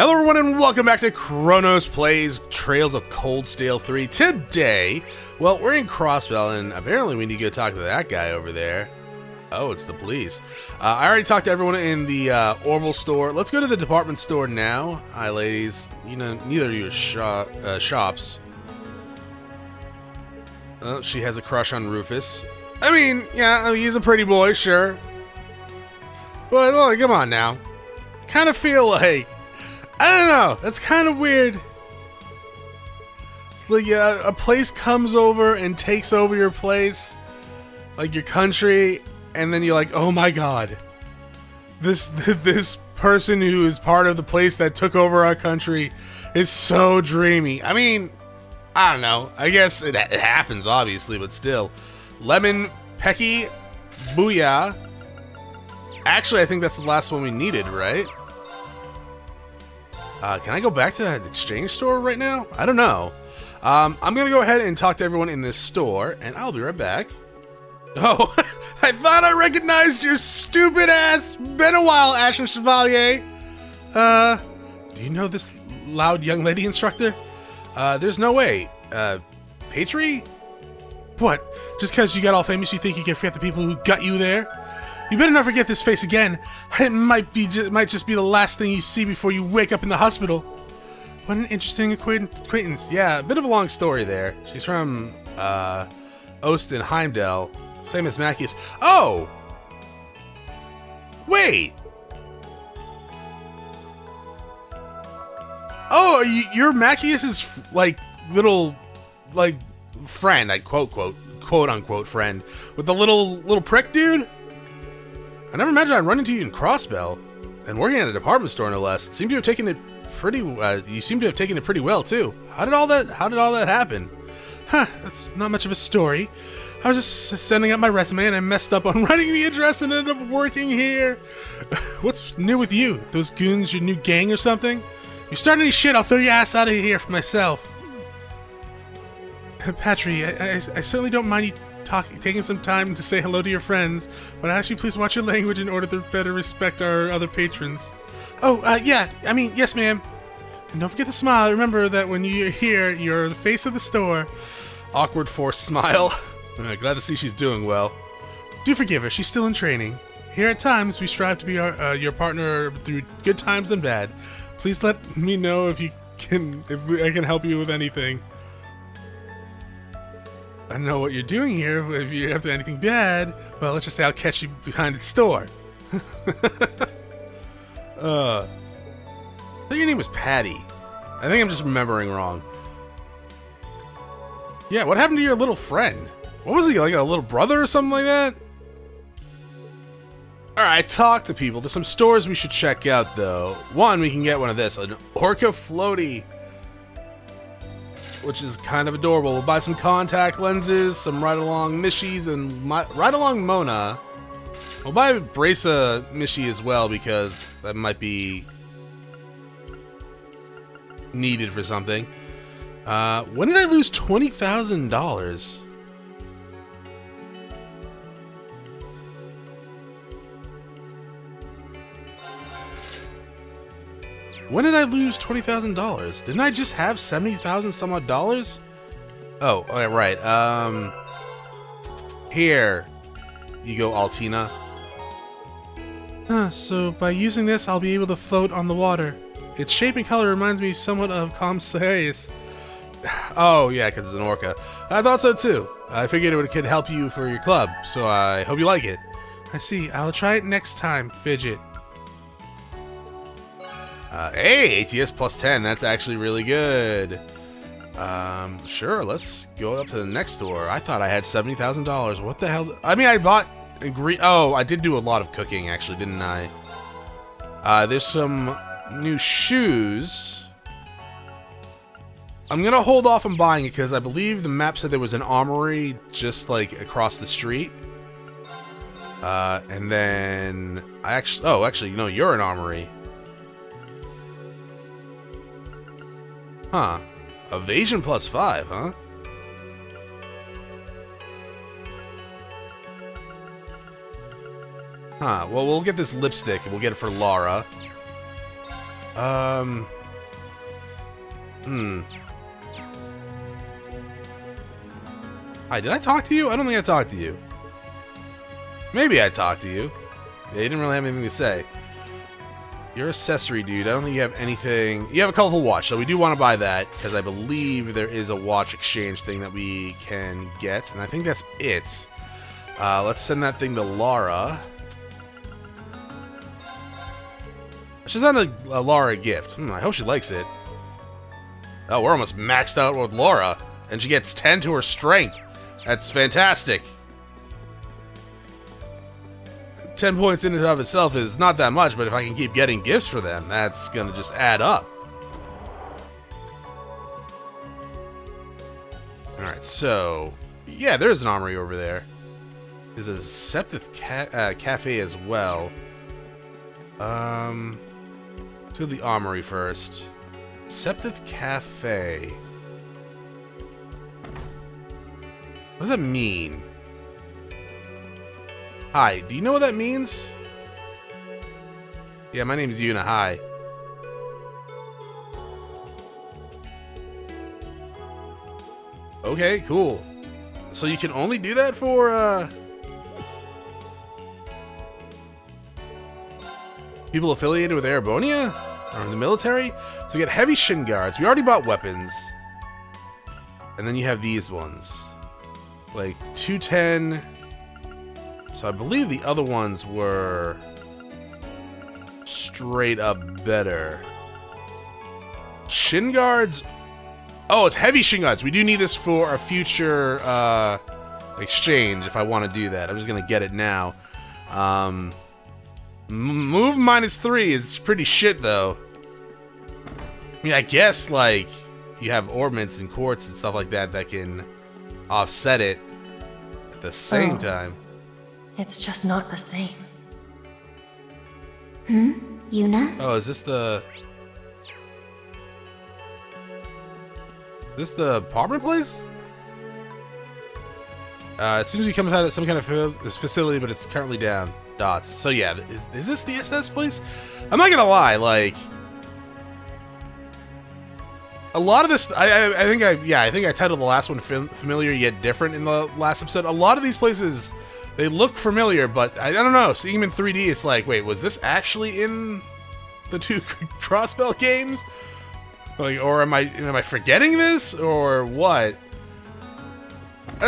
Hello everyone and welcome back to Chronos Plays Trails of Cold Steel 3. Today, well, we're in Crossbell and apparently we need to go talk to that guy over there. Oh, it's the police. I already talked to everyone in the Ouroboros store. Let's go to the department store now. Hi ladies. You know, neither of you are shops. Oh, she has a crush on Rufus. I mean, yeah, he's a pretty boy, sure. But look, come on now. I kind of feel like, I don't know, that's kind of weird. It's like a place comes over and takes over your place, like your country, and then you're like, oh my god, this person who is part of the place that took over our country is so dreamy. I mean, I don't know. I guess it happens, obviously, but still. Lemon, Pecky, Booyah. Actually, I think that's the last one we needed, right? Can I go back to that exchange store right now? I don't know. I'm going to go ahead and talk to everyone in this store, and I'll be right back. Oh, I thought I recognized your stupid ass. Been a while, Ashen Chevalier. Do you know this loud young lady instructor? There's no way. Patri? What? Just because you got all famous, you think you can forget the people who got you there? You better not forget this face again. It might just be the last thing you see before you wake up in the hospital. What an interesting acquaintance. Yeah, a bit of a long story there. She's from, Ost and Heimdall. Same as Macius. Oh! Wait! Oh, you're Macius's, like, little, like, friend, like, quote-unquote friend, with the little prick dude? I never imagined I'd run into you in Crossbell, and working at a department store no less. You seem to have taken it pretty well, too. How did all that happen? Huh, that's not much of a story. I was just sending out my resume and I messed up on writing the address and ended up working here. What's new with you? Those goons your new gang or something? You start any shit, I'll throw your ass out of here for myself. Patri, I certainly don't mind you taking some time to say hello to your friends, but I ask you please watch your language in order to better respect our other patrons. Oh, yeah, I mean, yes ma'am. And don't forget to smile. Remember that when you're here, you're the face of the store. Awkward forced smile. Glad to see she's doing well. Do forgive her, she's still in training. Here at times, we strive to be your partner through good times and bad. Please let me know if I can help you with anything. I don't know what you're doing here, but if you have to do anything bad, well, let's just say I'll catch you behind the store. I think your name was Patty. I think I'm just remembering wrong. Yeah, what happened to your little friend? What was he, like a little brother or something like that? Alright, talk to people. There's some stores we should check out, though. One, we can get one of this, an Orca Floaty, which is kind of adorable. We'll buy some contact lenses, some ride-along Mishies, and ride-along Mona. We'll buy a Bracer Mishi as well, because that might be needed for something. When did I lose $20,000? When did I lose $20,000? Didn't I just have 70,000 some odd dollars? Oh, right. Here you go, Altina. So by using this, I'll be able to float on the water. Its shape and color reminds me somewhat of Comsaeus. Oh, yeah, because it's an orca. I thought so, too. I figured it could help you for your club, so I hope you like it. I see. I'll try it next time, Fidget. Hey, ATS plus 10. That's actually really good. Sure, let's go up to the next store. I thought I had $70,000. What the hell? I mean, I bought... Oh, I did do a lot of cooking, actually, didn't I? There's some new shoes. I'm gonna hold off on buying it because I believe the map said there was an armory just like across the street. And then I actually, oh, actually, no, you're an armory. Huh. Evasion plus 5, huh? Huh, well, we'll get this lipstick and we'll get it for Laura. Hi, did I talk to you? I don't think I talked to you. Maybe I talked to you. Yeah, you didn't really have anything to say. You're accessory, dude. I don't think you have anything. You have a colorful watch, so we do want to buy that, because I believe there is a watch exchange thing that we can get, and I think that's it. Let's send that thing to Laura. She's not a Laura gift. I hope she likes it. Oh, we're almost maxed out with Laura, and she gets 10 to her strength. That's fantastic. 10 points in and of itself is not that much, but if I can keep getting gifts for them, that's gonna just add up. Alright, so... yeah, there's an armory over there. There's a Septith cafe as well. To the armory first. Septith cafe. What does that mean? Hi, do you know what that means? Yeah, my name is Yuna, hi. Okay, cool. So you can only do that for, people affiliated with Erebonian? Or in the military? So we get heavy shin guards. We already bought weapons. And then you have these ones. Like, 210... So I believe the other ones were straight up better. Shin guards? Oh, it's heavy shin guards. We do need this for a future exchange if I want to do that. I'm just going to get it now. Move -3 is pretty shit, though. I mean, I guess, like, you have ornaments and quartz and stuff like that that can offset it at the same time. It's just not the same. Yuna? Oh, is this the... is this the apartment place? It seems to come out of some kind of facility, but it's currently down. Dots. So yeah, is this the SS place? I'm not gonna lie, like... a lot of this... I think I titled the last one Familiar Yet Different in the last episode. A lot of these places... they look familiar, but I don't know. Seeing them in 3D, it's like, wait, was this actually in the 2 Crossbell games? Like, or am I forgetting this, or what?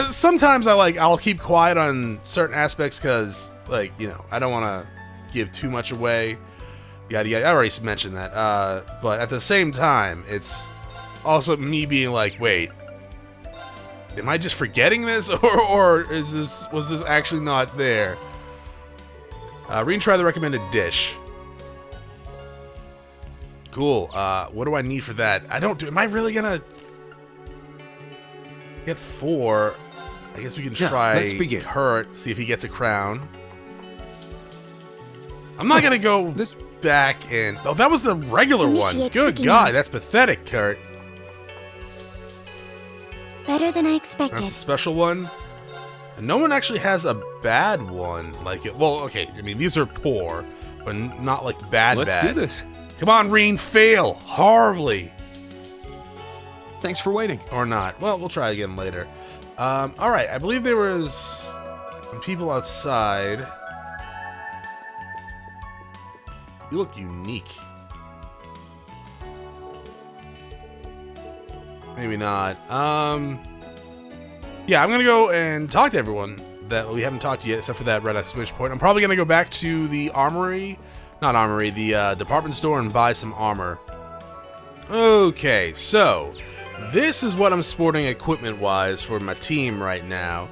Sometimes I'll keep quiet on certain aspects because, like, you know, I don't want to give too much away. Yada yada. I already mentioned that. But at the same time, it's also me being like, wait. Am I just forgetting this, or was this actually not there? Rean, try the recommended dish. Cool. What do I need for that? Am I really gonna get 4? I guess we can try. Let's begin. Kurt, see if he gets a crown. I'm not gonna go back and... oh, that was the regular one. Good God, that's pathetic, Kurt. Better than I expected. That's a special one. And no one actually has a bad one like it. Well, okay, I mean, these are poor, but not like bad. Let's do this. Come on, Rean, fail horribly. Thanks for waiting. Or not. Well, we'll try again later. All right, I believe there was some people outside. You look unique. Maybe not. Yeah, I'm gonna go and talk to everyone that we haven't talked to yet, except for that red exclamation point. I'm probably gonna go back to the armory, not armory, the department store and buy some armor. Okay, so this is what I'm sporting equipment-wise for my team right now.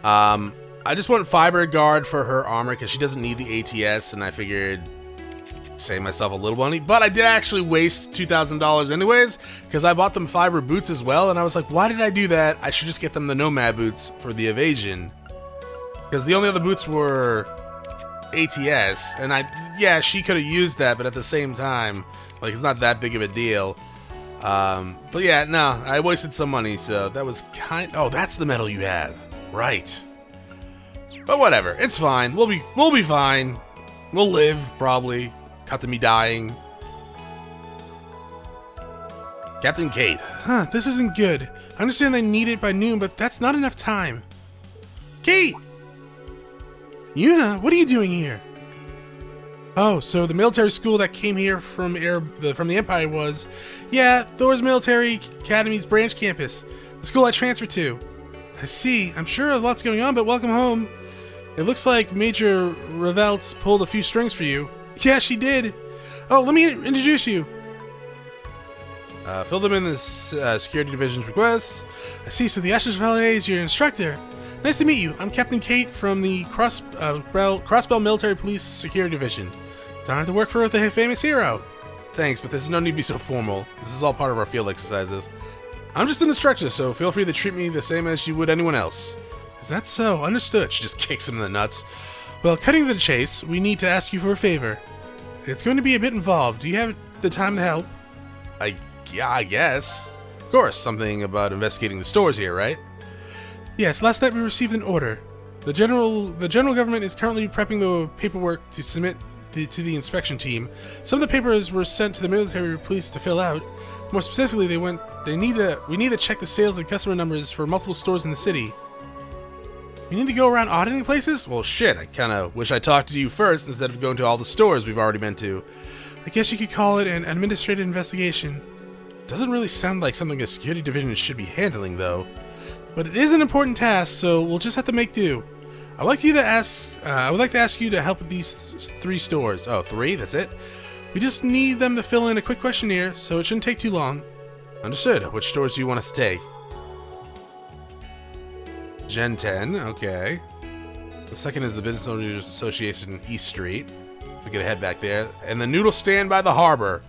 I just want Fiber Guard for her armor because she doesn't need the ATS, and I figured save myself a little money, but I did actually waste $2,000 anyways because I bought them fiber boots as well, and I was like, why did I do that? I should just get them the nomad boots for the evasion because the only other boots were ATS, and yeah, she could have used that, but at the same time, like, it's not that big of a deal. But yeah, no, I wasted some money, so that was oh, that's the medal you have, right? But whatever, it's fine. We'll be fine. We'll live, probably. Cut to me dying. Captain Kate. Huh, this isn't good. I understand they need it by noon, but that's not enough time. Kate! Yuna, what are you doing here? Oh, so the military school that came here from the Empire was... Yeah, Thors Military Academy's branch campus. The school I transferred to. I see. I'm sure a lot's going on, but welcome home. It looks like Major Revelt pulled a few strings for you. Yeah, she did. Oh, let me introduce you. Fill them in this security division's requests. I see, so the Ashes Valet is your instructor. Nice to meet you. I'm Captain Kate from the Crossbell Military Police Security Division. It's an honor to work for the famous hero. Thanks, but there's no need to be so formal. This is all part of our field exercises. I'm just an instructor, so feel free to treat me the same as you would anyone else. Is that so? Understood. She just kicks him in the nuts. Well, cutting to the chase, we need to ask you for a favor. It's going to be a bit involved. Do you have the time to help? Yeah, I guess. Of course, something about investigating the stores here, right? Yes, last night we received an order. The general government is currently prepping the paperwork to submit to the inspection team. Some of the papers were sent to the military police to fill out. More specifically, we need to check the sales and customer numbers for multiple stores in the city. You need to go around auditing places? Well, shit, I kinda wish I talked to you first instead of going to all the stores we've already been to. I guess you could call it an administrative investigation. Doesn't really sound like something a security division should be handling, though. But it is an important task, so we'll just have to make do. I would like to ask you to help with these 3 stores. Oh, 3? That's it? We just need them to fill in a quick questionnaire, so it shouldn't take too long. Understood. Which stores do you want us to take? Gen 10, okay. The second is the Business Owners Association East Street. We gotta head back there. And the noodle stand by the harbor.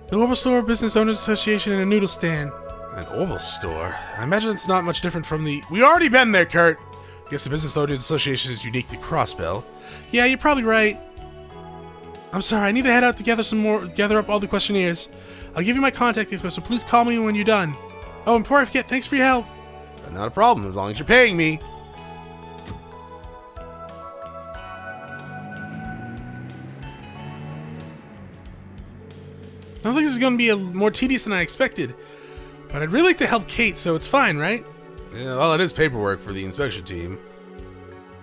The Ouroboros Store, Business Owners Association, and a noodle stand. An Ouroboros Store? I imagine it's not much different from the... We already been there, Kurt! I guess the Business Owners Association is unique to Crossbell. Yeah, you're probably right. I'm sorry, I need to head out to gather up all the questionnaires. I'll give you my contact info, so please call me when you're done. Oh, and before I forget, thanks for your help. Not a problem, as long as you're paying me. Sounds like this is going to be more tedious than I expected. But I'd really like to help Kate, so it's fine, right? Yeah, well, it is paperwork for the inspection team.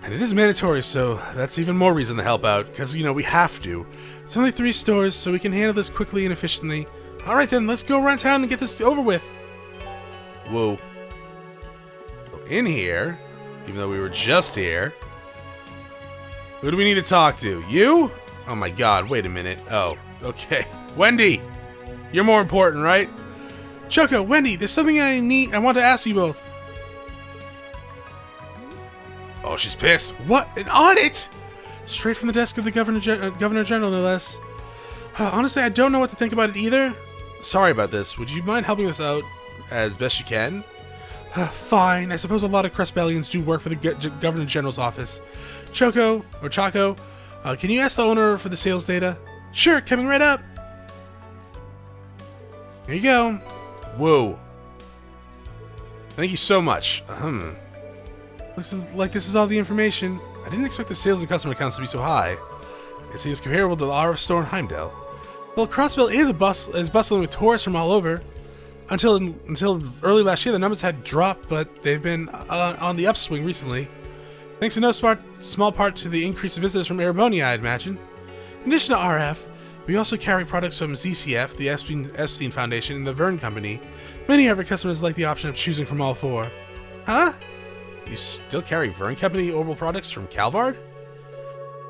And it is mandatory, so that's even more reason to help out, because, you know, we have to. It's only 3 stores, so we can handle this quickly and efficiently. Alright then, let's go around town and get this over with. Whoa. In here, even though we were just here. Who do we need to talk to? You? Oh my god, wait a minute. Oh, okay. Wendy! You're more important, right? Choco, Wendy, there's something I want to ask you both. Oh, she's pissed. What? An audit? Straight from the desk of the Governor General, no less. Honestly, I don't know what to think about it either. Sorry about this. Would you mind helping us out as best you can? Fine. I suppose a lot of Crossbellians do work for the Governor General's office. Chaco, can you ask the owner for the sales data? Sure, coming right up. Here you go. Whoa. Thank you so much. Looks like this is all the information. I didn't expect the sales and customer counts to be so high. It seems comparable to the RF store in Heimdall. Well, Crossbell is bustling with tourists from all over. Until early last year, the numbers had dropped, but they've been on the upswing recently. Thanks in no small part to the increase of visitors from Erebonian, I'd imagine. In addition to RF, we also carry products from ZCF, the Epstein Foundation, and the Vern Company. Many of our customers like the option of choosing from all 4. Huh? You still carry Vern Company oral products from Calvard?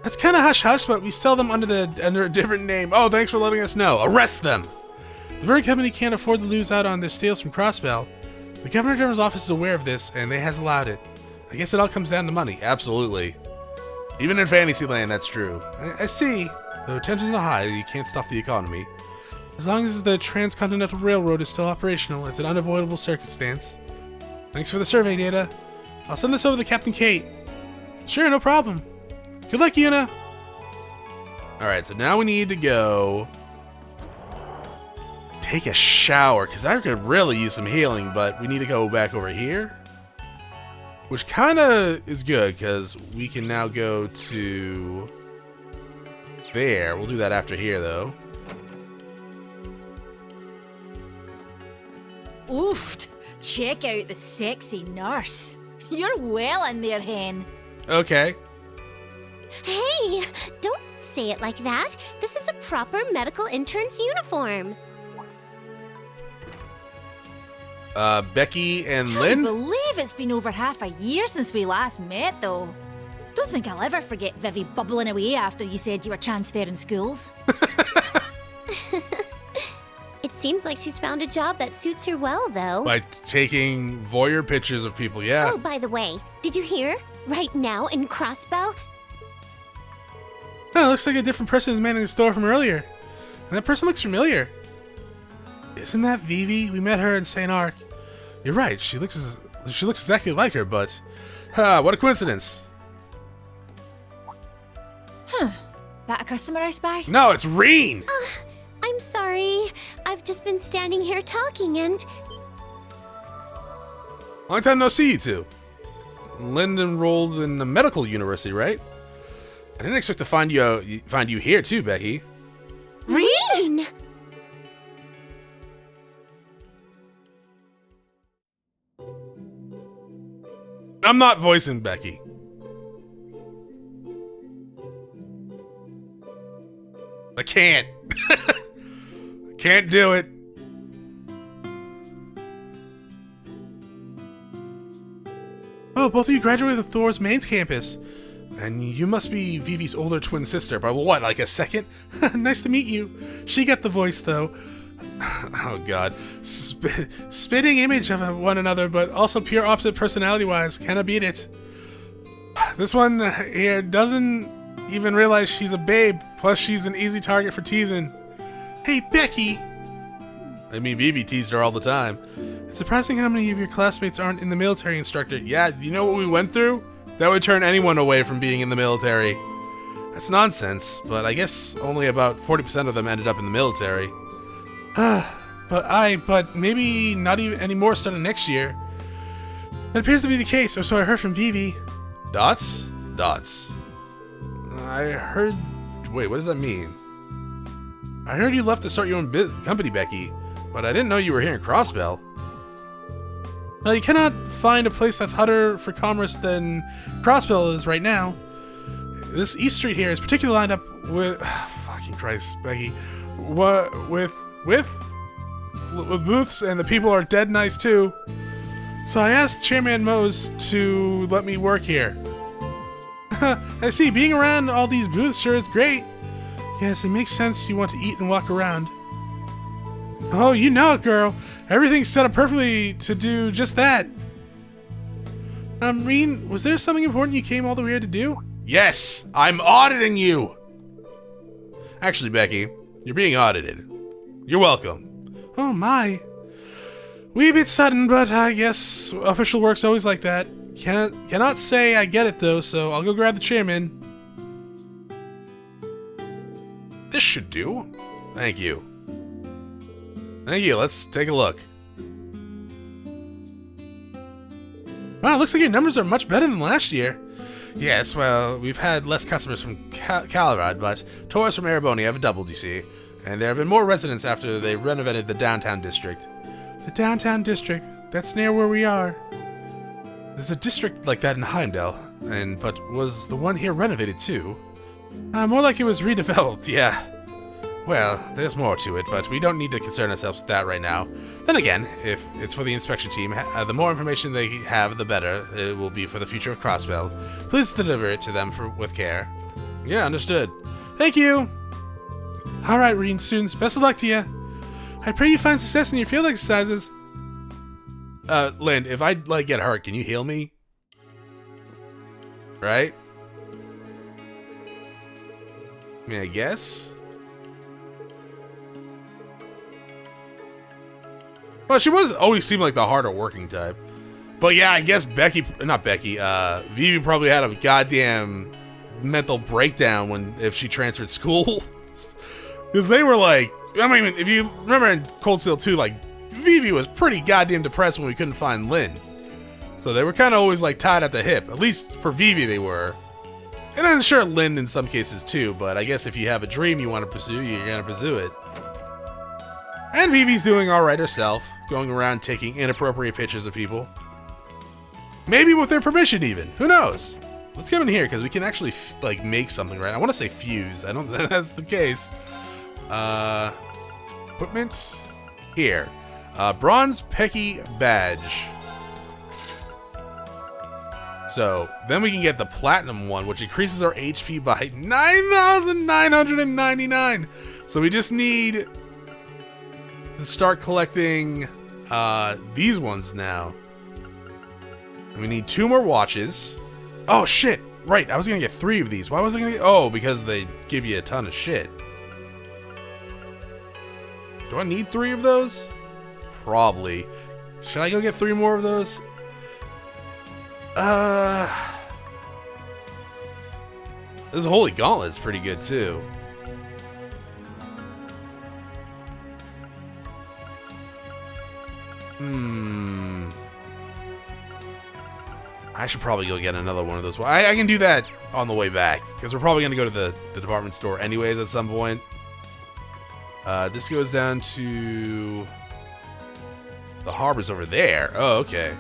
That's kind of hush-hush, but we sell them under a different name. Oh, thanks for letting us know. Arrest them! The Vern Company can't afford to lose out on their sales from Crossbell. The Governor General's office is aware of this, and they has allowed it. I guess it all comes down to money. Absolutely. Even in Fantasyland, that's true. I see. Though tensions are high, you can't stop the economy. As long as the Transcontinental Railroad is still operational, it's an unavoidable circumstance. Thanks for the survey data. I'll send this over to Captain Kate. Sure, no problem. Good luck, Yuna. Alright, so now we need to go take a shower, because I could really use some healing, but we need to go back over here. Which kind of is good, because we can now go to there. We'll do that after here, though. Oofed! Check out the sexy nurse. You're well in there, hen. Okay. Hey, don't say it like that. This is a proper medical intern's uniform. Becky and I Lynn? believe it's been over half a year since we last met, though. Don't think I'll ever forget Vivi bubbling away after you said you were transferring schools. It seems like she's found a job that suits her well, though. By taking voyeur pictures of people, yeah. Oh, by the way, did you hear? Right now in Crossbell, Oh, looks like a different person is manning the store from earlier. And that person looks familiar. Isn't that Vivi? We met her in St. Arc. You're right, she looks exactly like her, but... what a coincidence. That a customer I spy? No, it's Rean! I'm sorry. I've just been standing here talking and... Long time no see, you two. Lynn enrolled in a medical university, right? I didn't expect to find you here too, Becky. Rean! I'm not voicing Becky. I can't. Can't do it. Oh, both of you graduated the Thors Branch Campus. And you must be Vivi's older twin sister by what, like a second? Nice to meet you. She got the voice, though. Oh, God. Spitting image of one another, but also pure opposite personality-wise. Cannot beat it. This one here doesn't even realize she's a babe, plus she's an easy target for teasing. Hey, Becky! I mean, Vivi teased her all the time. It's surprising how many of your classmates aren't in the military, instructor. Yeah, you know what we went through? That would turn anyone away from being in the military. That's nonsense, but I guess only about 40% of them ended up in the military. But maybe not even any more starting next year. That appears to be the case, or so I heard from Vivi. Dots? Dots. I heard... Wait, what does that mean? I heard you left to start your own company, Becky, but I didn't know you were here in Crossbell. Well, you cannot find a place that's hotter for commerce than Crossbell is right now. This East Street here is particularly lined up with... fucking Christ, Becky. What? With booths, and the people are dead nice too. So I asked Chairman Mose to let me work here. I see, being around all these booths sure is great. Yes, it makes sense you want to eat and walk around. Oh, you know it, girl. Everything's set up perfectly to do just that. Rean, was there something important you came all the way here to do? Yes, I'm auditing you. Actually, Becky, you're being audited. You're welcome. Oh my. Wee bit sudden, but I guess official work's always like that. Cannot say I get it though, so I'll go grab the chairman. This should do. Thank you. Thank you, let's take a look. Wow, looks like your numbers are much better than last year. Yes, well, we've had less customers from Calrad, but tourists from Erebonian have doubled, you see. And there have been more residents after they renovated the downtown district. The downtown district? That's near where we are. There's a district like that in Heimdall, but was the one here renovated too? More like it was redeveloped, yeah. Well, there's more to it, but we don't need to concern ourselves with that right now. Then again, if it's for the inspection team, the more information they have, the better it will be for the future of Crossbell. Please deliver it to them with care. Yeah, understood. Thank you! Alright, Rean students, best of luck to you. I pray you find success in your field exercises. Lynn, if I, get hurt, can you heal me? Right? I mean, I guess? Well, she always seemed like the harder working type. But yeah, I guess Vivi probably had a goddamn mental breakdown if she transferred school. Because they were like, I mean, if you remember in Cold Steel 2, Vivi was pretty goddamn depressed when we couldn't find Lynn. So they were kind of always tied at the hip. At least for Vivi they were. And I'm sure Lynn in some cases too, but I guess if you have a dream you want to pursue, you're going to pursue it. And Vivi's doing alright herself. going around taking inappropriate pictures of people. Maybe with their permission even. Who knows? Let's get in here because we can actually like make something, right? I want to say fuse. I don't think that's the case. Equipment. Here. Bronze Pecky Badge. So, then we can get the Platinum one, which increases our HP by 9,999. So we just need to start collecting these ones now. And we need 2 more watches. Oh, shit. Right, I was going to get 3 of these. Why was I going to get... Oh, because they give you a ton of shit. Do I need 3 of those? Probably. Should I go get 3 more of those? This Holy Gauntlet is pretty good too. I should probably go get another one of those. I can do that on the way back because we're probably going to go to the department store anyways at some point. This goes down to the harbor's over there. Oh, okay.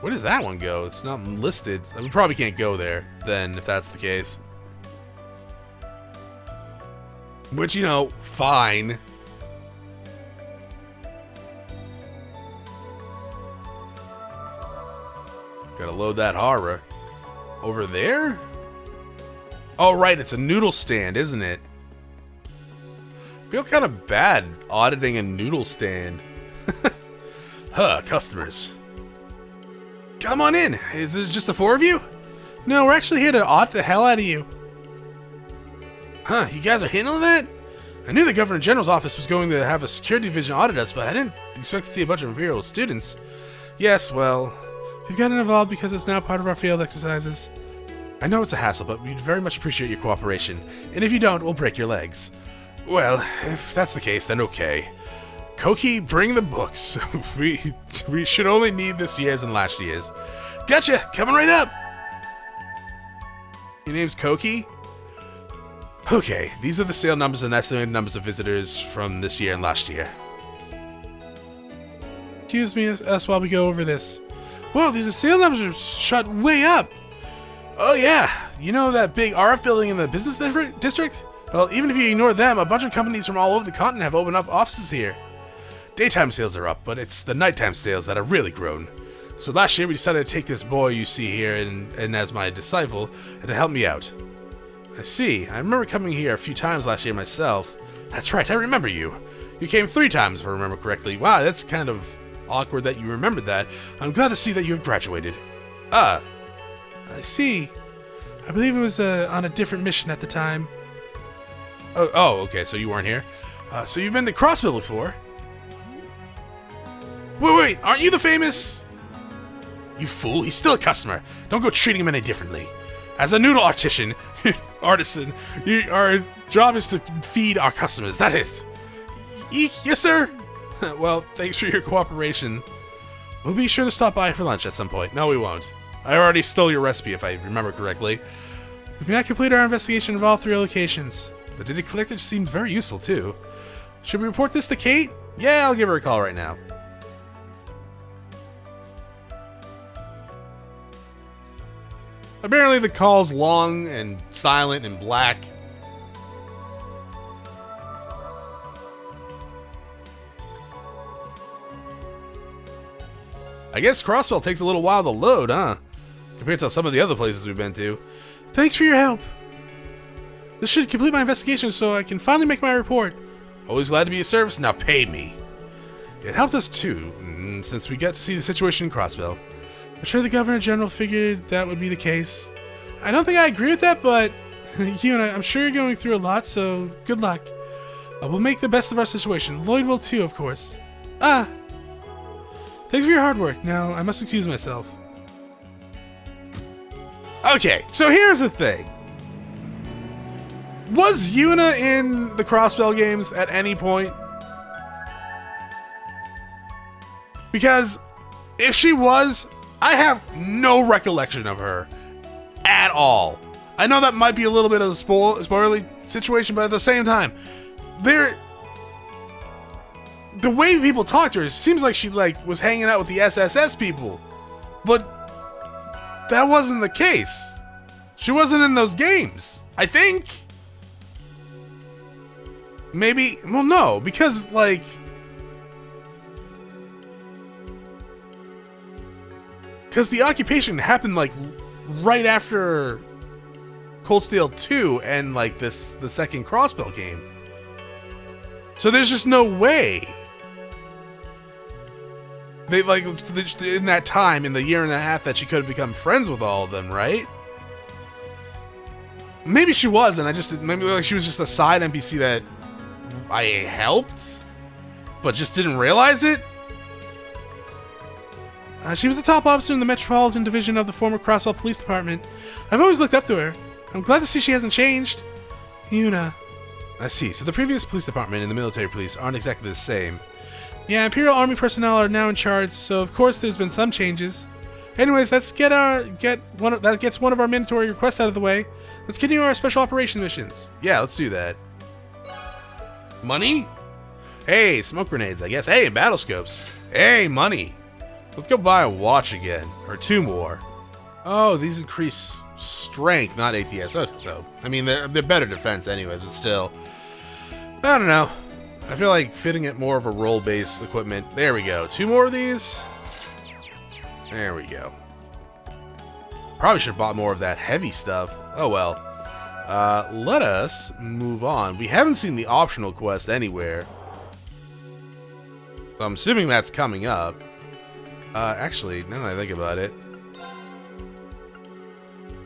Where does that one go? It's not listed. We probably can't go there then, if that's the case. Which, you know, fine. Gotta load that harbor. Over there? Oh, right, it's a noodle stand, isn't it? I feel kind of bad auditing a noodle stand. Huh, customers. Come on in. Is it just the 4 of you? No, we're actually here to audit the hell out of you. Huh, you guys are handling that? I knew the Governor General's office was going to have a security division audit us, but I didn't expect to see a bunch of Imperial students. Yes, well, we've gotten involved because it's now part of our field exercises. I know it's a hassle, but we'd very much appreciate your cooperation. And if you don't, we'll break your legs. Well, if that's the case, then okay. Koki, bring the books. we should only need this year's and last year's. Gotcha! Coming right up! Your name's Koki? Okay, these are the sale numbers and estimated numbers of visitors from this year and last year. Excuse me us while we go over this. Whoa, these sale numbers are shot way up! Oh yeah, you know that big RF building in the business district? Well, even if you ignore them, a bunch of companies from all over the continent have opened up offices here. Daytime sales are up, but it's the nighttime sales that have really grown. So last year we decided to take this boy you see here and as my disciple and to help me out. I see. I remember coming here a few times last year myself. That's right, I remember you. You came 3 times if I remember correctly. Wow, that's kind of awkward that you remembered that. I'm glad to see that you have graduated. I see. I believe it was on a different mission at the time. Oh, okay, so you weren't here. So you've been to Crossbell before? Wait, aren't you the famous? You fool, he's still a customer. Don't go treating him any differently. As a noodle artisan, our job is to feed our customers, that is. Eek, yes sir? Well, thanks for your cooperation. We'll be sure to stop by for lunch at some point. No, we won't. I already stole your recipe if I remember correctly. We've now completed our investigation of all 3 locations. The data collected seemed very useful too. Should we report this to Kate? Yeah, I'll give her a call right now. Apparently the call's long and silent and black. I guess Crossbell takes a little while to load, huh? Compared to some of the other places we've been to. Thanks for your help. This should complete my investigation so I can finally make my report. Always glad to be of service, now pay me. It helped us too, since we got to see the situation in Crossbell. I'm sure the Governor General figured that would be the case. I don't think I agree with that, but Yuna, I'm sure you're going through a lot, so good luck. We'll make the best of our situation. Lloyd will too, of course. Thanks for your hard work. Now, I must excuse myself. Okay, so here's the thing. Was Yuna in the Crossbell games at any point? Because if she was, I have no recollection of her at all. I know that might be a little bit of a spoilerly situation, but at the same time, the way people talk to her, it seems like she like was hanging out with the SSS people. But that wasn't the case. She wasn't in those games, I think. Maybe, well, no, because like the occupation happened like right after Cold Steel 2 and like the second Crossbell game. So there's just no way they like in that time, in the year and a half, that she could have become friends with all of them, right? Maybe she was, and maybe like she was just a side NPC that I helped, but just didn't realize it. She was the top officer in the Metropolitan Division of the former Crossbell Police Department. I've always looked up to her. I'm glad to see she hasn't changed. Yuna. I see. So the previous police department and the military police aren't exactly the same. Yeah, Imperial Army personnel are now in charge, so of course there's been some changes. Anyways, let's that gets one of our mandatory requests out of the way. Let's continue our special operation missions. Yeah, let's do that. Money? Hey, smoke grenades, I guess. Hey, battle scopes. Hey, money. Let's go buy a watch again, or 2 more. Oh, these increase strength, not ATS. So I mean, they're better defense anyways, but still. I don't know. I feel like fitting it more of a role-based equipment. There we go. 2 more of these. There we go. Probably should have bought more of that heavy stuff. Oh well. Let us move on. We haven't seen the optional quest anywhere, so I'm assuming that's coming up. Actually, now that I think about it,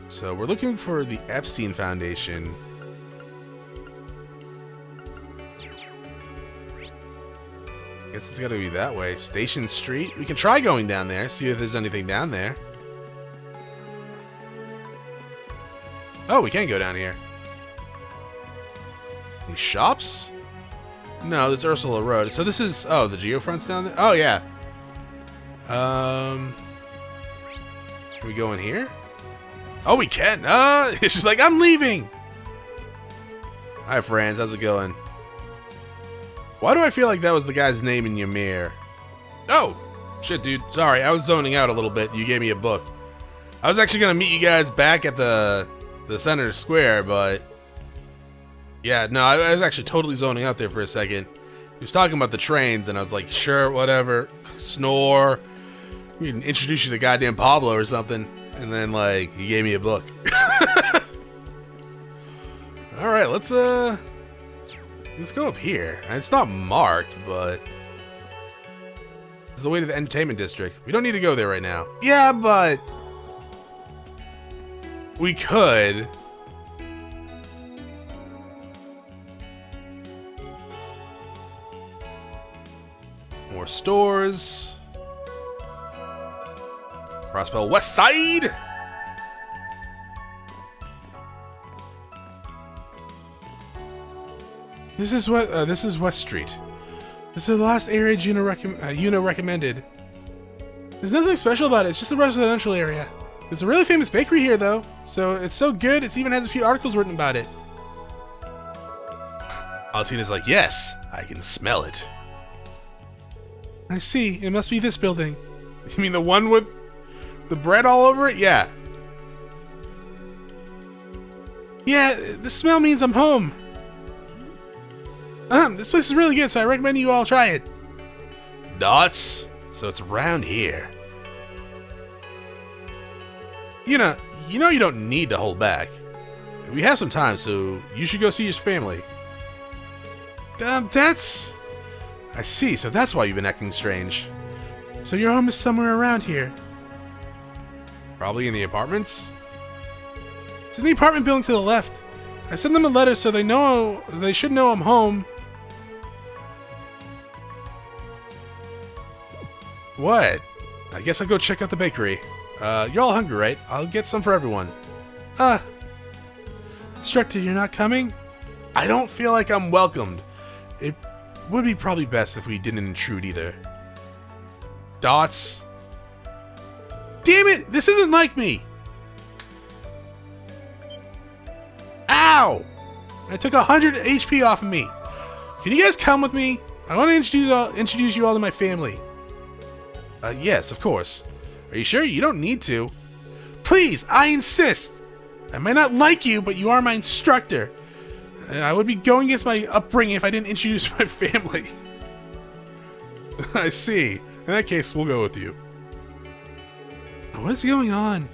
so we're looking for the Epstein Foundation. Guess it's gotta be that way. Station Street. We can try going down there, see if there's anything down there. Oh, we can go down here. Any shops? No, this is Ursula Road. So this is, oh, the Geofront's down there? Oh, yeah. Can we go in here? Oh, we can. She's like, I'm leaving. Hi, friends. How's it going? Why do I feel like that was the guy's name in Ymir? Oh, shit, dude. Sorry, I was zoning out a little bit. You gave me a book. I was actually gonna meet you guys back at the center square, but yeah, no, I was actually totally zoning out there for a second. He was talking about the trains, and I was like, sure, whatever. Snore. We can introduce you to goddamn Pablo or something. And then, like, he gave me a book. Alright, let's go up here. And it's not marked, but it's the way to the entertainment district. We don't need to go there right now. Yeah, but we could. More stores. Crossbell West Side. This is West Street. This is the last area Yuna recommended. There's nothing special about it. It's just a residential area. There's a really famous bakery here, though. So it's so good, it even has a few articles written about it. Altina's like, yes, I can smell it. I see. It must be this building. You mean the one with the bread all over it? Yeah. Yeah, the smell means I'm home. This place is really good, so I recommend you all try it. Dots? So it's around here. Yuna, you know you don't need to hold back. We have some time, so you should go see your family. That's... I see, so that's why you've been acting strange. So your home is somewhere around here. Probably in the apartments? It's in the apartment building to the left. I sent them a letter so they should know I'm home. What? I guess I'll go check out the bakery. You're all hungry, right? I'll get some for everyone. Instructor, you're not coming? I don't feel like I'm welcomed. It would be probably best if we didn't intrude either. Dots. Damn it! This isn't like me! Ow! I took 100 HP off of me. Can you guys come with me? I want to introduce you all to my family. Yes, of course. Are you sure? You don't need to. Please, I insist. I might not like you, but you are my instructor. I would be going against my upbringing if I didn't introduce my family. I see. In that case, we'll go with you. What is going on?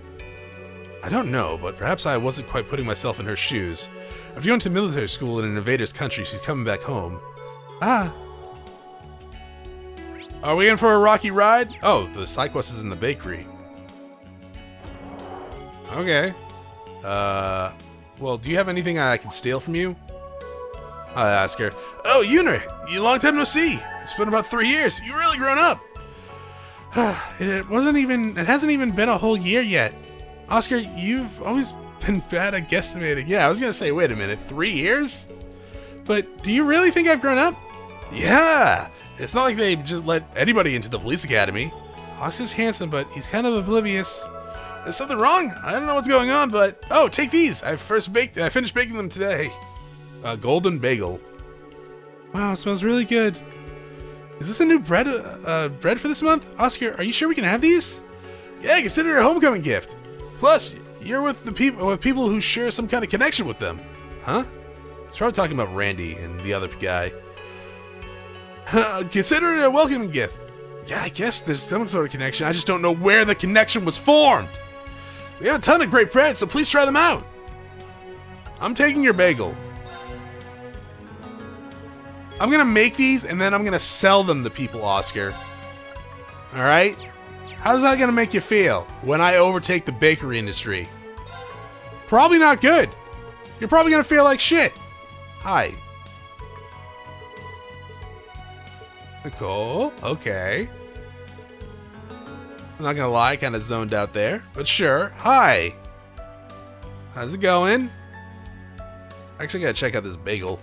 I don't know, but perhaps I wasn't quite putting myself in her shoes. After going to military school in an invader's country, she's coming back home. Ah. Are we in for a rocky ride? Oh, the side quest is in the bakery. Okay. Well, do you have anything I can steal from you? I ask her. Oh, Yuna, you long time no see. It's been about 3 years. You've really grown up. It hasn't even been a whole year yet. Oscar, you've always been bad at guesstimating. Yeah, I was gonna say, wait a minute, 3 years? But do you really think I've grown up? Yeah, it's not like they just let anybody into the police academy. Oscar's handsome, but he's kind of oblivious. Is something wrong? I don't know what's going on, but oh, take these. I finished baking them today. A golden bagel. Wow, it smells really good. Is this a new bread for this month? Oscar, are you sure we can have these? Yeah, consider it a homecoming gift. Plus, you're with people who share some kind of connection with them. Huh? It's probably talking about Randy and the other guy. Consider it a welcoming gift. Yeah, I guess there's some sort of connection. I just don't know where the connection was formed. We have a ton of great bread, so please try them out. I'm taking your bagel. I'm gonna make these and then I'm gonna sell them to people, Oscar. Alright? How's that gonna make you feel when I overtake the bakery industry? Probably not good. You're probably gonna feel like shit. Hi. Nicole, okay. I'm not gonna lie, kinda zoned out there, but sure. Hi. How's it going? Actually, I gotta check out this bagel.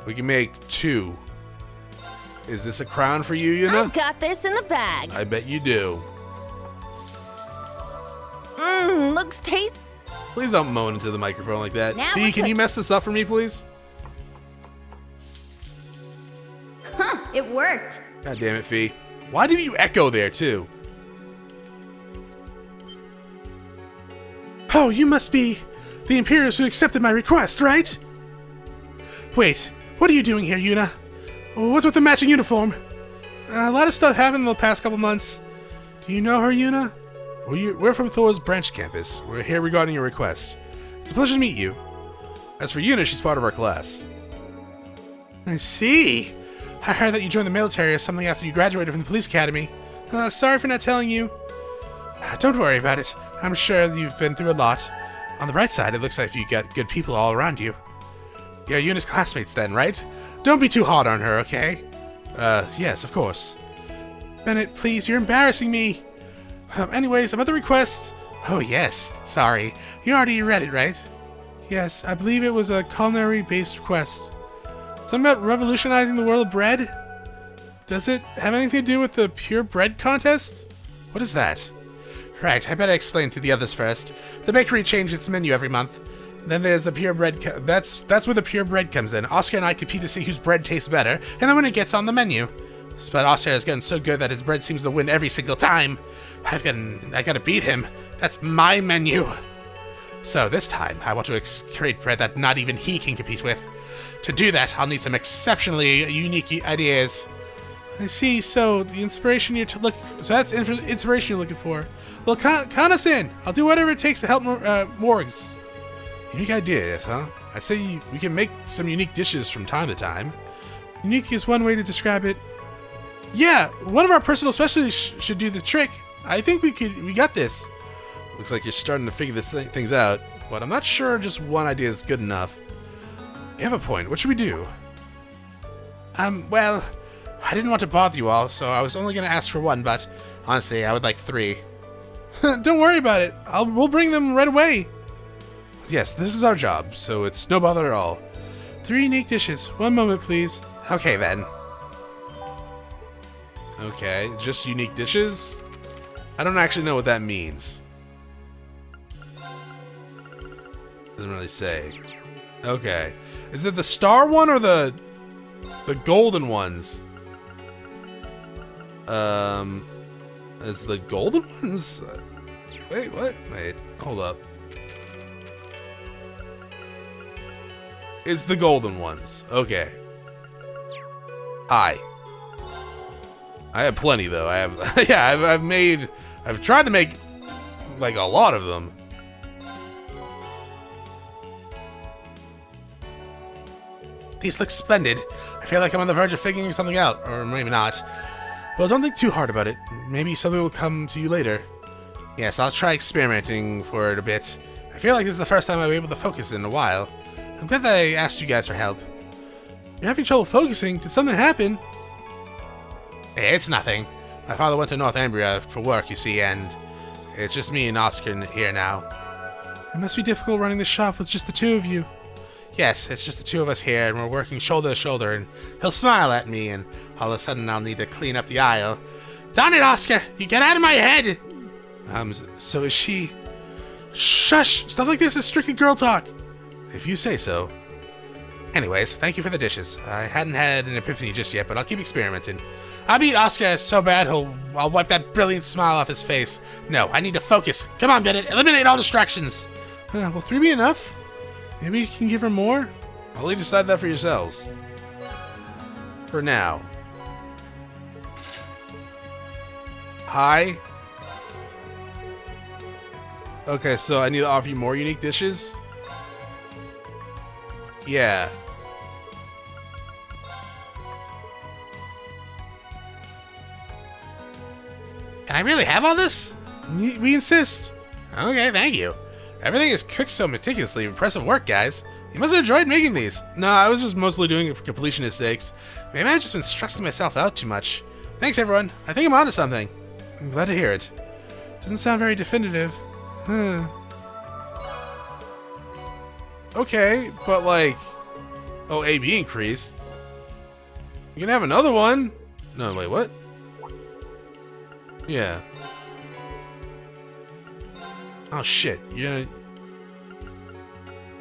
We can make 2. Is this a crown for you, Yuna? I've got this in the bag. I bet you do. Looks tasty. Please don't moan into the microphone like that. Now Fee, can you mess this up for me, please? It worked. God damn it, Fee. Why did you echo there, too? Oh, you must be the Imperials who accepted my request, right? Wait, what are you doing here, Yuna? What's with the matching uniform? A lot of stuff happened in the past couple months. Do you know her, Yuna? We're from Thors Branch Campus. We're here regarding your request. It's a pleasure to meet you. As for Yuna, she's part of our class. I see. I heard that you joined the military or something after you graduated from the police academy. Sorry for not telling you. Don't worry about it. I'm sure you've been through a lot. On the bright side, it looks like you got good people all around you. You're Yuna's classmates then, right? Don't be too hard on her, okay? Yes, of course. Bennett, please, you're embarrassing me. Anyways, about the request. Oh, yes. Sorry. You already read it, right? Yes, I believe it was a culinary-based request. Something about revolutionizing the world of bread? Does it have anything to do with the pure bread contest? What is that? Right, I better explain to the others first. The bakery changed its menu every month. Then there's the pure bread. That's where the pure bread comes in. Oscar and I compete to see whose bread tastes better, and the winner gets on the menu. But Oscar has gotten so good that his bread seems to win every single time. I gotta beat him. That's my menu. So this time, I want to create bread that not even he can compete with. To do that, I'll need some exceptionally unique ideas. I see. So the inspiration that's inspiration you're looking for. Well, count us in. I'll do whatever it takes to help morgues. Unique ideas, huh? I say we can make some unique dishes from time to time. Unique is one way to describe it. Yeah, one of our personal specialties should do the trick. I think we got this. Looks like you're starting to figure things out, but I'm not sure just one idea is good enough. You have a point. What should we do? Well, I didn't want to bother you all, so I was only going to ask for 1, but honestly, I would like 3. Don't worry about it. We'll bring them right away. Yes, this is our job, so it's no bother at all. 3 unique dishes. 1 moment, please. Okay, then. Okay, just unique dishes? I don't actually know what that means. Doesn't really say. Okay. Is it the star one or the The golden ones. Is the golden ones? Wait, what? Wait, hold up. Is the golden ones. Okay. Hi. I have plenty though. I have, yeah, I've tried to make like a lot of them. These look splendid. I feel like I'm on the verge of figuring something out, or maybe not. Well, don't think too hard about it. Maybe something will come to you later. Yes, I'll try experimenting for it a bit. I feel like this is the first time I've been able to focus in a while. I'm glad that I asked you guys for help. You're having trouble focusing? Did something happen? Hey, it's nothing. My father went to Northumbria for work, you see, and it's just me and Oscar here now. It must be difficult running the shop with just the two of you. Yes, it's just the two of us here, and we're working shoulder to shoulder, and he'll smile at me, and all of a sudden I'll need to clean up the aisle. Darn it, Oscar! You get out of my head! So is she... Shush! Stuff like this is strictly girl talk! If you say so. Anyways, thank you for the dishes. I hadn't had an epiphany just yet, but I'll keep experimenting. I'll beat Oscar so bad I'll wipe that brilliant smile off his face. No, I need to focus. Come on, Bennett, eliminate all distractions. Will 3 be enough? Maybe you can give her more? I'll let you decide that for yourselves. For now. Hi. Okay, so I need to offer you more unique dishes? Yeah. Can I really have all this? We insist. Okay, thank you. Everything is cooked so meticulously. Impressive work, guys. You must have enjoyed making these. No, I was just mostly doing it for completionist sakes. Maybe I've just been stressing myself out too much. Thanks, everyone. I think I'm onto something. I'm glad to hear it. Doesn't sound very definitive. Okay, but like... Oh, AB increased. You can have another one. No, wait, what? Yeah. Oh, shit. You're gonna...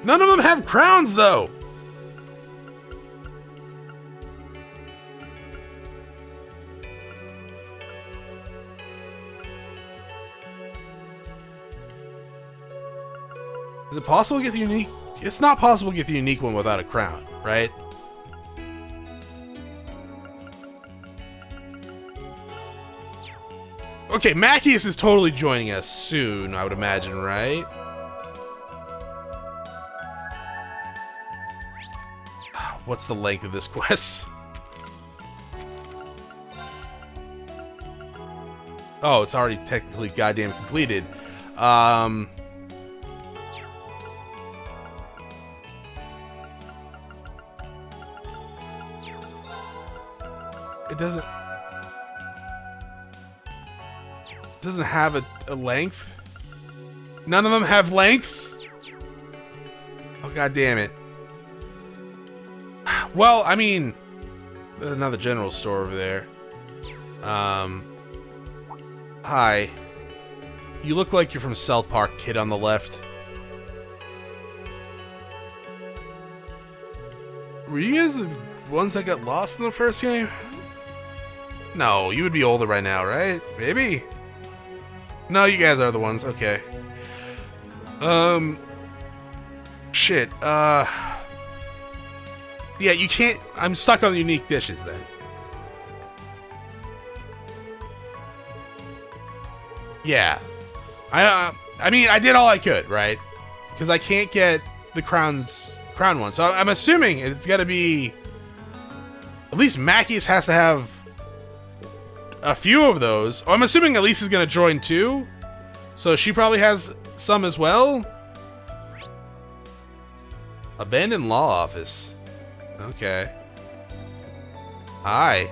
None of them have crowns, though! Is it possible to get the unique... It's not possible to get the unique one without a crown, right? Okay, Mackius is totally joining us soon, I would imagine, right? What's the length of this quest? Oh, it's already technically goddamn completed. It doesn't have a length. None of them have lengths. Oh, god damn it. Well, I mean, there's another general store over there. Hi. You look like you're from South Park, kid on the left. Were you guys the ones that got lost in the first game? No, you would be older right now, right? Maybe? No, you guys are the ones. Okay. Shit. Yeah, you can't... I'm stuck on the unique dishes, then. Yeah. I mean, I did all I could, right? Because I can't get the crown one. So I'm assuming it's got to be... At least Mackius has to have a few of those. Oh, I'm assuming Elise is going to join too. So she probably has some as well. Abandoned law office. Okay. Hi.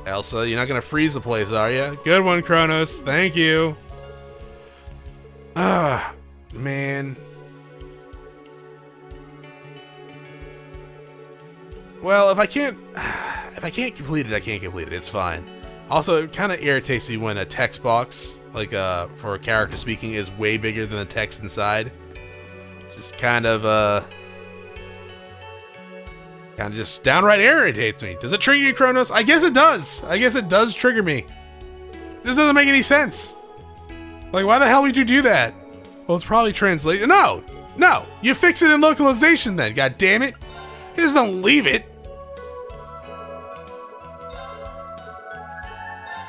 Elsa, you're not going to freeze the place, are you? Good one, Chronos. Thank you. Ah, man. Well, if I can't complete it, I can't complete it. It's fine. Also, it kind of irritates me when a text box, like for a character speaking, is way bigger than the text inside. Just kind of Kind of just downright irritates me. Does it trigger you, Chronos? I guess it does. I guess it does trigger me. It just doesn't make any sense. Like, why the hell would you do that? Well, it's probably translated. No, you fix it in localization then, god damn it. You just don't leave it.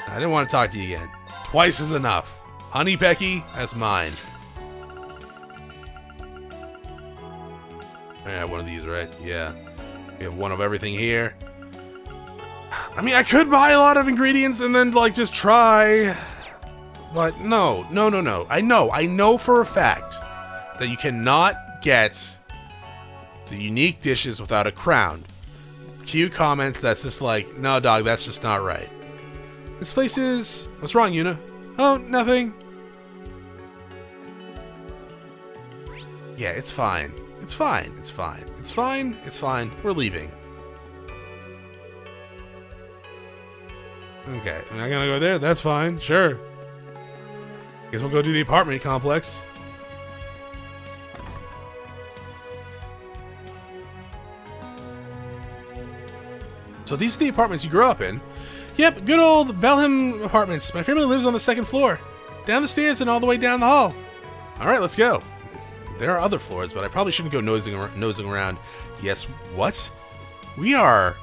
I didn't want to talk to you again. Twice is enough. Honey Pecky, that's mine. I have one of these, right? Yeah. We have one of everything here. I mean, I could buy a lot of ingredients and then, like, just try. But no. I know for a fact that you cannot get the unique dishes without a crown. Cue comment that's just like, no, dog, that's just not right. This place is... What's wrong, Yuna? Oh, nothing. Yeah, it's fine. It's fine. We're leaving. Okay, I'm not gonna go there. That's fine. Sure. Guess we'll go to the apartment complex. So these are the apartments you grew up in. Yep, good old Belham apartments. My family lives on the second floor. Down the stairs and all the way down the hall. Alright, let's go. There are other floors, but I probably shouldn't go nosing around. Yes, what? We are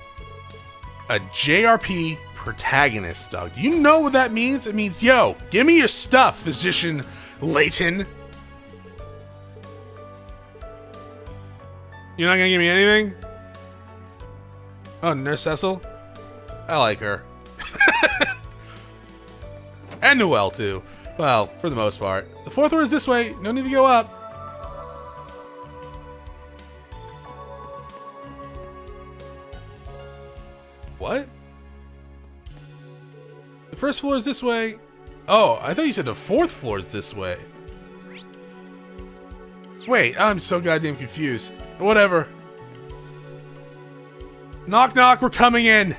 a JRP protagonist, dog. Do you know what that means? It means, yo, give me your stuff, Physician Layton. You're not gonna give me anything? Oh, Nurse Cecil? I like her. And Noelle, too. Well, for the most part. The fourth floor is this way. No need to go up. What? The first floor is this way. Oh, I thought you said the fourth floor is this way. Wait, I'm so goddamn confused. Whatever. Knock, knock, we're coming in.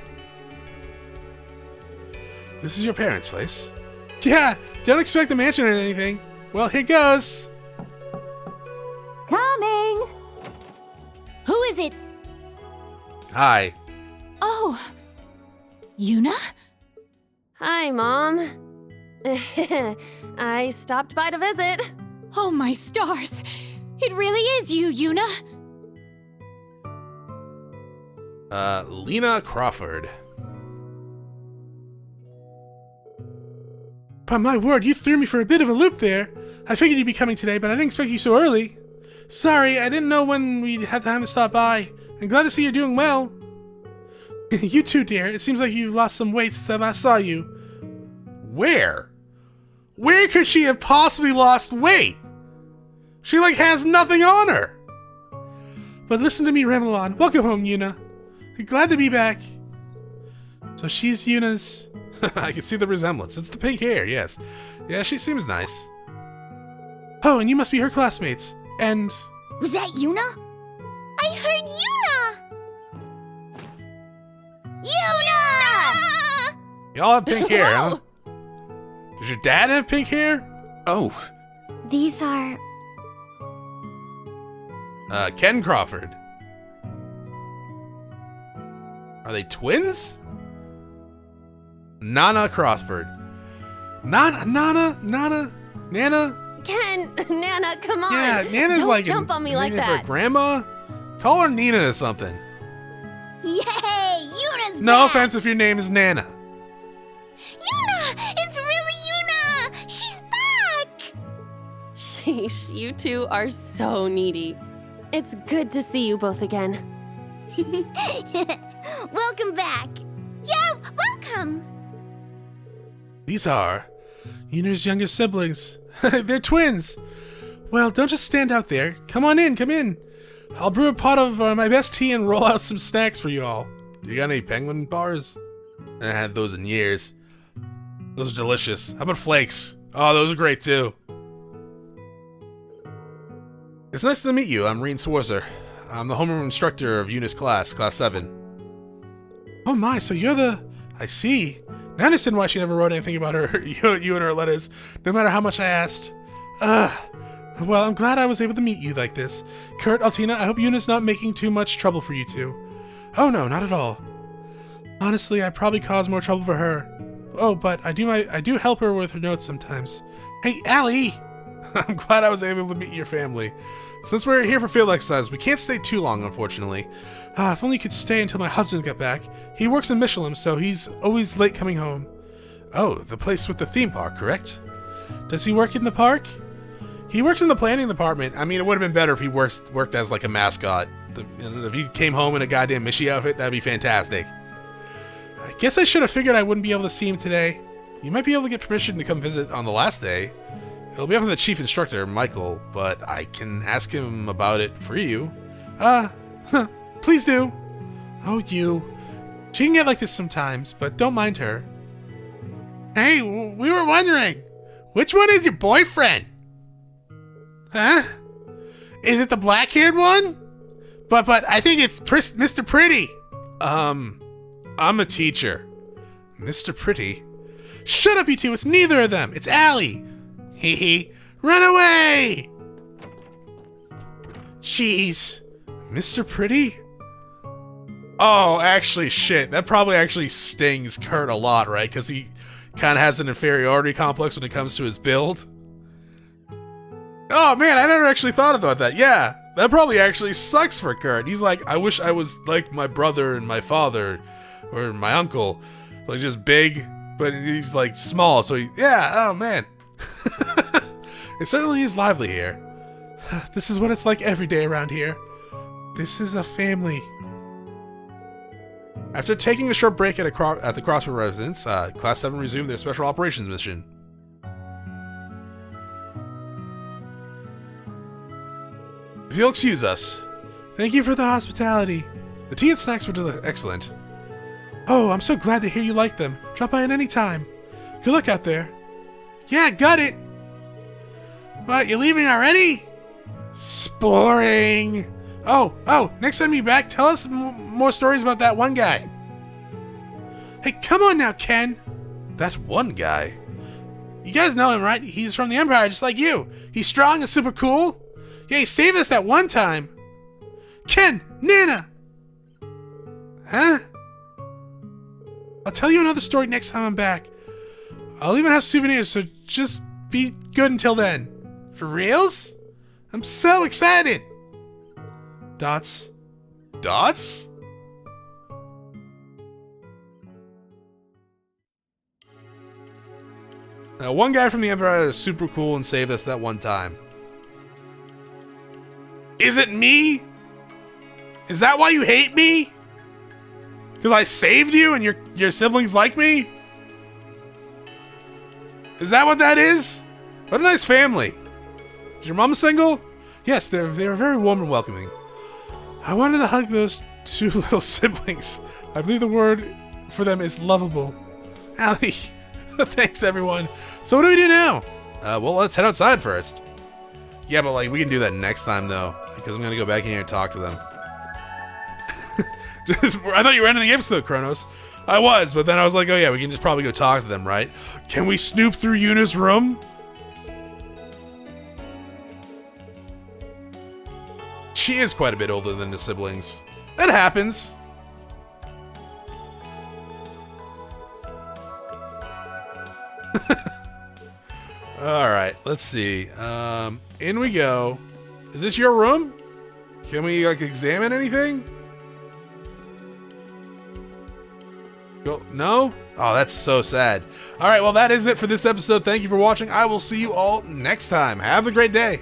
This is your parents' place? Yeah, don't expect a mansion or anything. Well, here goes. Coming. Who is it? Hi. Oh, Yuna? Hi, Mom. I stopped by to visit. Oh my stars! It really is you, Yuna! Lena Crawford. By my word, you threw me for a bit of a loop there. I figured you'd be coming today, but I didn't expect you so early. Sorry, I didn't know when we'd have time to stop by. I'm glad to see you're doing well. You too, dear. It seems like you've lost some weight since I last saw you. Where? Where could she have possibly lost weight? She, like, has nothing on her. But listen to me, Remelon. Welcome home, Yuna. Glad to be back. So she's Yuna's... I can see the resemblance. It's the pink hair, yes. Yeah, she seems nice. Oh, and you must be her classmates. And... Was that Yuna? I heard Yuna! Yuna! Y'all have pink hair, huh? Does your dad have pink hair? Oh, These are... Ken Crawford. Are they twins? Nana Crossford. Nana? Ken, Nana, come on. Yeah, Nana's Don't like jump on me like nickname for that. grandma. Call her Nina or something. Yay! Yuna's No back! offense if your name is Nana. Yuna! It's really Yuna! She's back! Sheesh, you two are so needy. It's good to see you both again. Welcome back. Yeah, welcome. These are Yuna's younger siblings. They're twins. Well, don't just stand out there. Come on in, come in. I'll brew a pot of my best tea and roll out some snacks for you all. You got any penguin bars? I haven't had those in years. Those are delicious. How about flakes? Oh, those are great too. It's nice to meet you. I'm Rean Schwarzer. I'm the homeroom instructor of Yuna's class, Class VII. Oh my, so you're the... I see. Now I understand why she never wrote anything about her, you and her letters, no matter how much I asked. Well, I'm glad I was able to meet you like this. Kurt, Altina, I hope Yuna's not making too much trouble for you two. Oh no, not at all. Honestly, I probably caused more trouble for her. Oh, but I do help her with her notes sometimes. Hey, Allie! I'm glad I was able to meet your family. Since we're here for field exercise, we can't stay too long, unfortunately. If only you could stay until my husband got back. He works in Michelin, so he's always late coming home. Oh, the place with the theme park, correct? Does he work in the park? He works in the planning department. I mean, it would have been better if he worked as like a mascot. If he came home in a goddamn Mishi outfit, that'd be fantastic. I guess I should have figured I wouldn't be able to see him today. You might be able to get permission to come visit on the last day. It'll be up to the chief instructor, Michael, but I can ask him about it for you. Please do. Oh, you. She can get like this sometimes, but don't mind her. Hey, we were wondering, which one is your boyfriend? Huh? Is it the black-haired one? But I think it's Mr. Pretty. I'm a teacher. Mr. Pretty? Shut up, you two. It's neither of them. It's Allie. Hee hee. Run away! Jeez. Mr. Pretty? Oh, actually, shit. That probably actually stings Kurt a lot, right? Because he kind of has an inferiority complex when it comes to his build. Oh, man, I never actually thought about that. Yeah, that probably actually sucks for Kurt. He's like, I wish I was like my brother and my father or my uncle. Like, just big, but he's like small. So, oh, man. It certainly is lively here. This is what it's like every day around here. This is a family. After taking a short break at the Crossbell residence, Class 7 resumed their special operations mission. If you'll excuse us. Thank you for the hospitality. The tea and snacks were excellent. Oh, I'm so glad to hear you like them. Drop by at any time. Good luck out there. Yeah, got it. What, you leaving already? Sporing. Oh, next time you're back, tell us more stories about that one guy. Hey, come on now, Ken. That one guy? You guys know him, right? He's from the Empire, just like you. He's strong and super cool. Yeah, he saved us that one time. Ken, Nana. Huh? I'll tell you another story next time I'm back. I'll even have souvenirs, so just be good until then. For reals? I'm so excited. Dots? Now, one guy from the Empire is super cool and saved us that one time. Is it me? Is that why you hate me? Because I saved you and your siblings like me? Is that what that is? What a nice family. Is your mom single? Yes, they're very warm and welcoming. I wanted to hug those two little siblings. I believe the word for them is lovable. Allie, thanks everyone. So what do we do now? Well, let's head outside first. Yeah, but like we can do that next time though, because I'm gonna go back in here and talk to them. I thought you were ending the episode, Chronos. I was, but then I was like, oh yeah, we can just probably go talk to them, right? Can we snoop through Yuna's room? She is quite a bit older than the siblings. That happens. Alright, let's see. In we go. Is this your room? Can we like examine anything? No? Oh, that's so sad. Alright, well that is it for this episode. Thank you for watching. I will see you all next time. Have a great day.